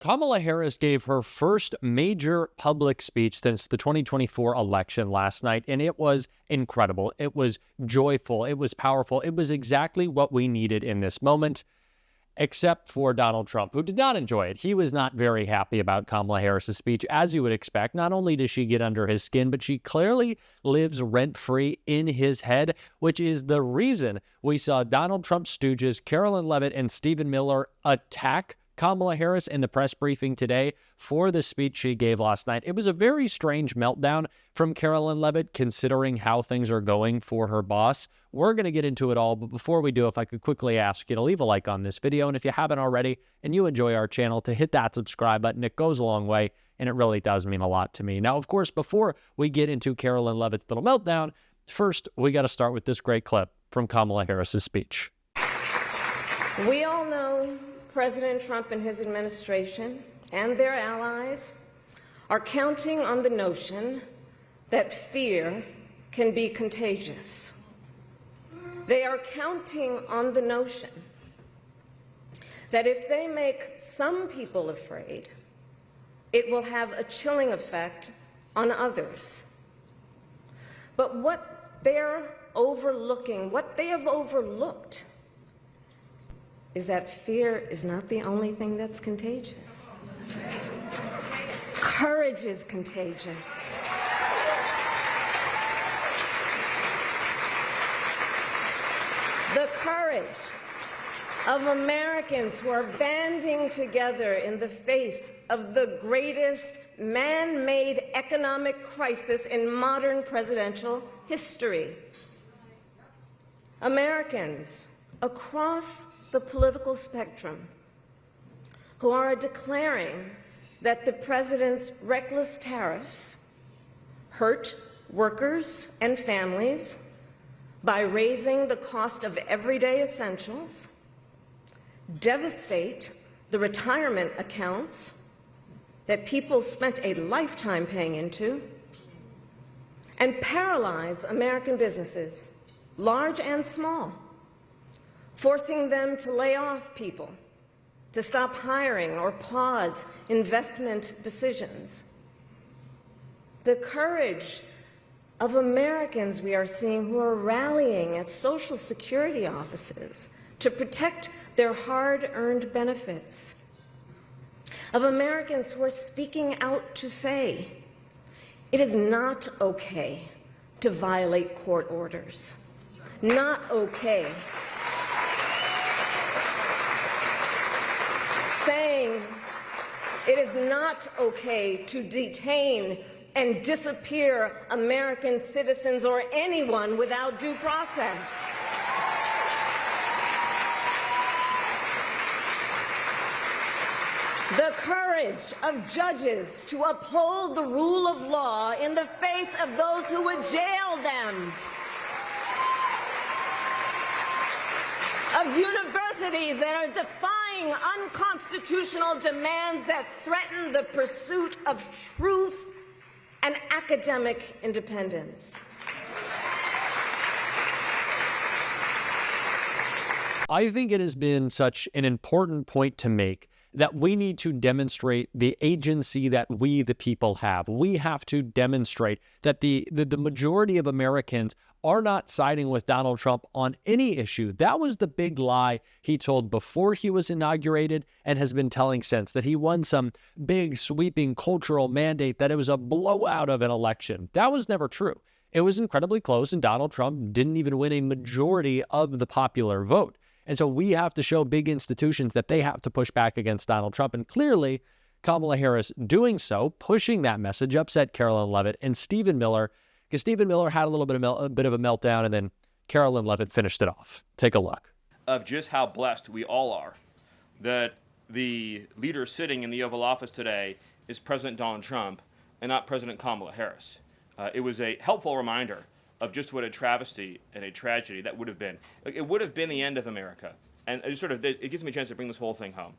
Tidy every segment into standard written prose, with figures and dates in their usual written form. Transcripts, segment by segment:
Kamala Harris gave her first major public speech since the 2024 election last night, and it was incredible. It was joyful. It was powerful. It was exactly what we needed in this moment, except for Donald Trump, who did not enjoy it. He was not very happy about Kamala Harris's speech, as you would expect. Not only does she get under his skin, but she clearly lives rent-free in his head, which is the reason we saw Donald Trump's stooges, Karoline Leavitt and Stephen Miller, attack Kamala Harris in the press briefing today for the speech she gave last night. It was a very strange meltdown from Karoline Leavitt, considering how things are going for her boss. We're going to get into it all, but before we do, if I could quickly ask you to leave a like on this video, and if you haven't already and you enjoy our channel, to hit that subscribe button. It goes a long way, and it really does mean a lot to me. Now, of course, before we get into Karoline Leavitt's little meltdown, first, we got to start with this great clip from Kamala Harris's speech. We all know President Trump and his administration and their allies are counting on the notion that fear can be contagious. They are counting on the notion that if they make some people afraid, it will have a chilling effect on others. But what they're overlooking, what they have overlooked, is that fear is not the only thing that's contagious. Courage is contagious. The courage of Americans who are banding together in the face of the greatest man-made economic crisis in modern presidential history. Americans across the political spectrum who are declaring that the president's reckless tariffs hurt workers and families by raising the cost of everyday essentials, devastate the retirement accounts that people spent a lifetime paying into, and paralyze American businesses, large and small, forcing them to lay off people, to stop hiring or pause investment decisions. The courage of Americans we are seeing who are rallying at Social Security offices to protect their hard-earned benefits. Of Americans who are speaking out to say, it is not okay to violate court orders. Not okay. Saying it is not okay to detain and disappear American citizens or anyone without due process. The courage of judges to uphold the rule of law in the face of those who would jail them. Of universities that are defying unconstitutional demands that threaten the pursuit of truth and academic independence. I think it has been such an important point to make that we need to demonstrate the agency that we, the people, have. We have to demonstrate that the majority of Americans are not siding with Donald Trump on any issue. That was the big lie he told before he was inaugurated and has been telling since, that he won some big sweeping cultural mandate, that it was a blowout of an election. That was never true. It was incredibly close, and Donald Trump didn't even win a majority of the popular vote. And so we have to show big institutions that they have to push back against Donald Trump. And clearly, Kamala Harris doing so, pushing that message, upset Karoline Leavitt and Stephen Miller, because Stephen Miller had a little bit of a meltdown, and then Karoline Leavitt finished it off. Take a look. Of just how blessed we all are that the leader sitting in the Oval Office today is President Donald Trump and not President Kamala Harris. It was a helpful reminder of just what a travesty and a tragedy that would have been. It would have been the end of America. And it gives me a chance to bring this whole thing home.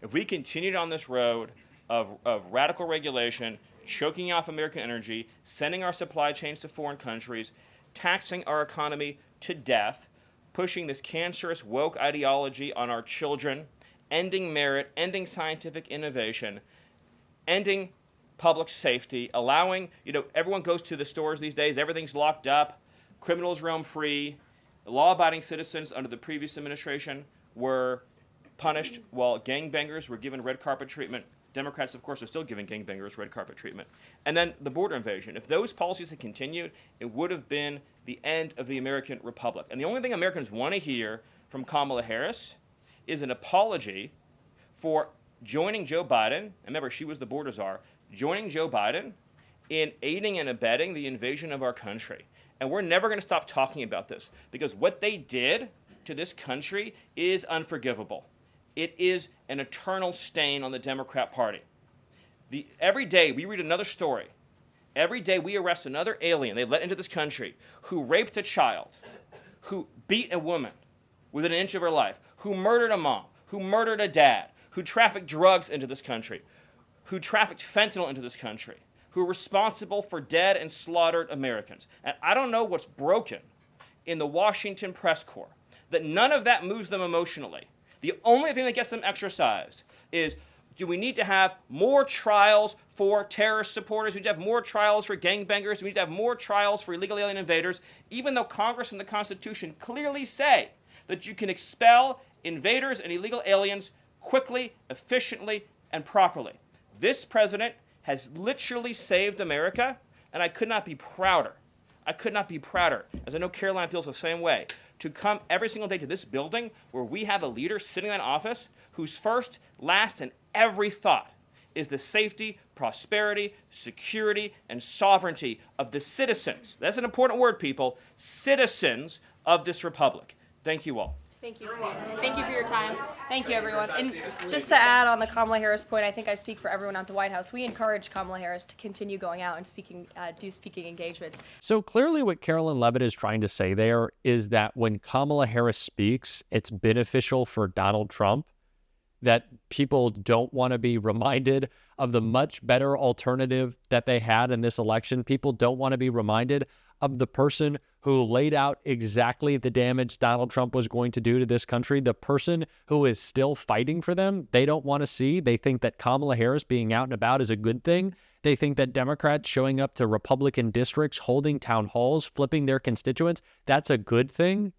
If we continued on this road of radical regulation, choking off American energy, sending our supply chains to foreign countries, taxing our economy to death, pushing this cancerous woke ideology on our children, ending merit, ending scientific innovation, ending public safety, allowing, everyone goes to the stores these days, everything's locked up, criminals roam free, law-abiding citizens under the previous administration were punished while gangbangers were given red carpet treatment. Democrats, of course, are still giving gangbangers red carpet treatment. And then the border invasion. If those policies had continued, it would have been the end of the American Republic. And the only thing Americans want to hear from Kamala Harris is an apology for joining Joe Biden, and remember, she was the border czar, joining Joe Biden in aiding and abetting the invasion of our country. And we're never going to stop talking about this, because what they did to this country is unforgivable. It is an eternal stain on the Democrat Party. Every day we read another story. Every day we arrest another alien they let into this country who raped a child, who beat a woman within an inch of her life, who murdered a mom, who murdered a dad, who trafficked drugs into this country, who trafficked fentanyl into this country, who are responsible for dead and slaughtered Americans. And I don't know what's broken in the Washington press corps, that none of that moves them emotionally. The only thing that gets them exercised is, do we need to have more trials for terrorist supporters? Do we need to have more trials for gangbangers? Do we need to have more trials for illegal alien invaders? Even though Congress and the Constitution clearly say that you can expel invaders and illegal aliens quickly, efficiently, and properly. This president has literally saved America, and I could not be prouder. I could not be prouder, as I know Karoline feels the same way, to come every single day to this building where we have a leader sitting in office whose first, last, and every thought is the safety, prosperity, security, and sovereignty of the citizens. That's an important word, people. Citizens of this republic. Thank you all. Thank you, Steve. Thank you for your time. Thank you, everyone. And just to add on the Kamala Harris point, I think I speak for everyone at the White House. We encourage Kamala Harris to continue going out and do speaking engagements. So clearly what Karoline Leavitt is trying to say there is that when Kamala Harris speaks, it's beneficial for Donald Trump, that people don't want to be reminded of the much better alternative that they had in this election. People don't want to be reminded of the person who laid out exactly the damage Donald Trump was going to do to this country, the person who is still fighting for them. They don't want to see. They think that Kamala Harris being out and about is a good thing. They think that Democrats showing up to Republican districts, holding town halls, flipping their constituents, that's a good thing.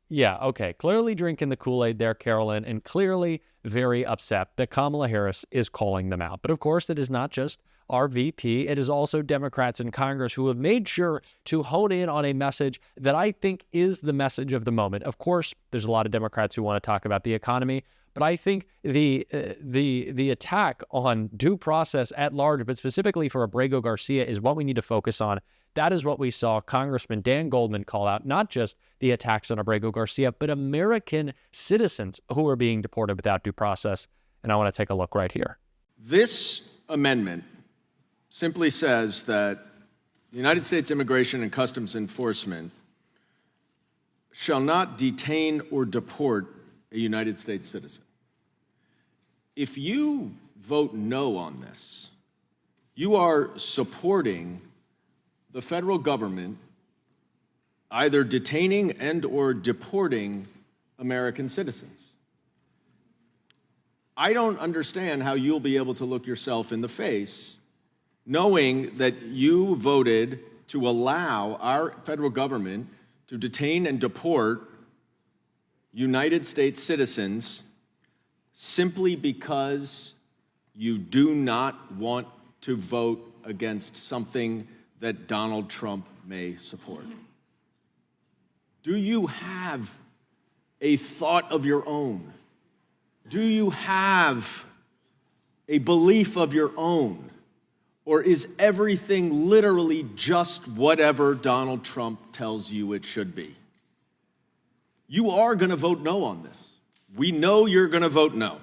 Yeah, okay. Clearly drinking the Kool-Aid there, Karoline, and clearly very upset that Kamala Harris is calling them out. But of course, it is not just our VP. It is also Democrats in Congress who have made sure to hone in on a message that I think is the message of the moment. Of course, there's a lot of Democrats who want to talk about the economy, but I think the attack on due process at large, but specifically for Abrego Garcia, is what we need to focus on. That is what we saw Congressman Dan Goldman call out, not just the attacks on Abrego Garcia, but American citizens who are being deported without due process. And I want to take a look right here. This amendment simply says that the United States Immigration and Customs Enforcement shall not detain or deport a United States citizen. If you vote no on this, you are supporting the federal government either detaining and or deporting American citizens. I don't understand how you'll be able to look yourself in the face knowing that you voted to allow our federal government to detain and deport United States citizens simply because you do not want to vote against something that Donald Trump may support. Do you have a thought of your own? Do you have a belief of your own? Or is everything literally just whatever Donald Trump tells you it should be? You are going to vote no on this. We know you're going to vote no.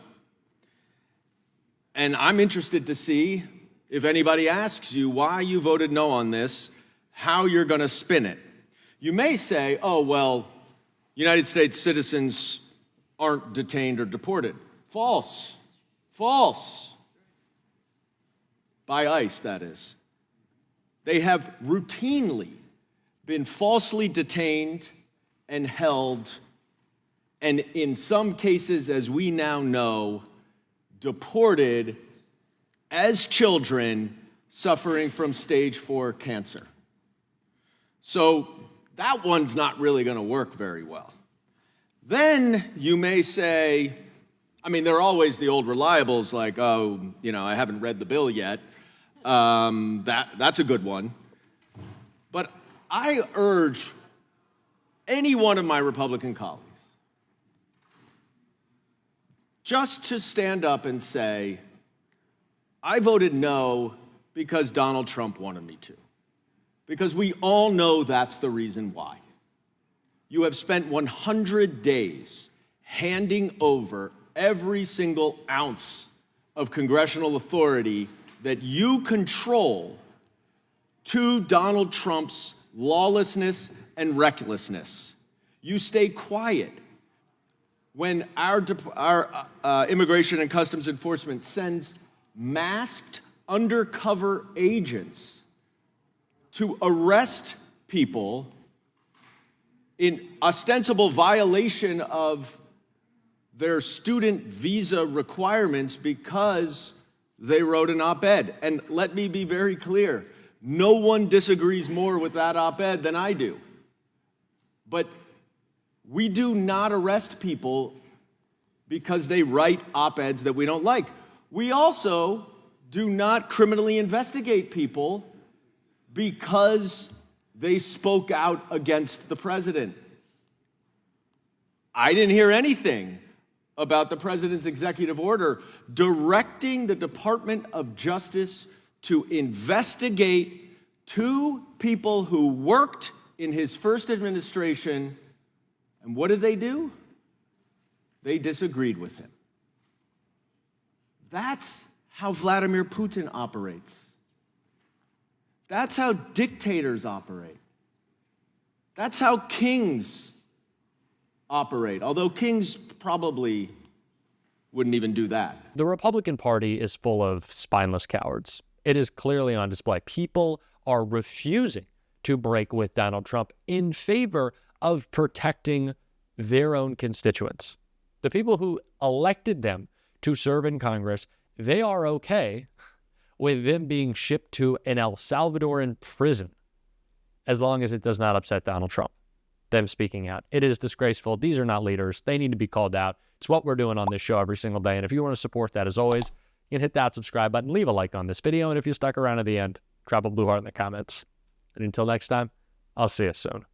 And I'm interested to see, if anybody asks you why you voted no on this, how you're going to spin it. You may say, oh, well, United States citizens aren't detained or deported. False. False. By ICE, that is. They have routinely been falsely detained and held and in some cases, as we now know, deported as children suffering from stage 4 cancer. So that one's not really going to work very well. Then you may say, I mean, there are always the old reliables like, oh, you know, I haven't read the bill yet. That's a good one. But I urge any one of my Republican colleagues just to stand up and say, I voted no because Donald Trump wanted me to. Because we all know that's the reason why. You have spent 100 days handing over every single ounce of congressional authority that you control to Donald Trump's lawlessness and recklessness. You stay quiet when our Immigration and Customs Enforcement sends masked undercover agents to arrest people in ostensible violation of their student visa requirements because they wrote an op-ed. And let me be very clear, no one disagrees more with that op-ed than I do. But we do not arrest people because they write op-eds that we don't like. We also do not criminally investigate people because they spoke out against the president. I didn't hear anything about the president's executive order directing the Department of Justice to investigate 2 people who worked in his first administration. And what did they do? They disagreed with him. That's how Vladimir Putin operates. That's how dictators operate. That's how kings operate, although kings probably wouldn't even do that. The Republican Party is full of spineless cowards. It is clearly on display. People are refusing to break with Donald Trump in favor of protecting their own constituents. The people who elected them to serve in Congress, they are okay with them being shipped to an El Salvadoran prison as long as it does not upset Donald Trump. Them speaking out. It is disgraceful. These are not leaders. They need to be called out. It's what we're doing on this show every single day. And if you want to support that, as always, you can hit that subscribe button, leave a like on this video, and if you stuck around at the end, drop a blue heart in the comments. And until next time, I'll see you soon.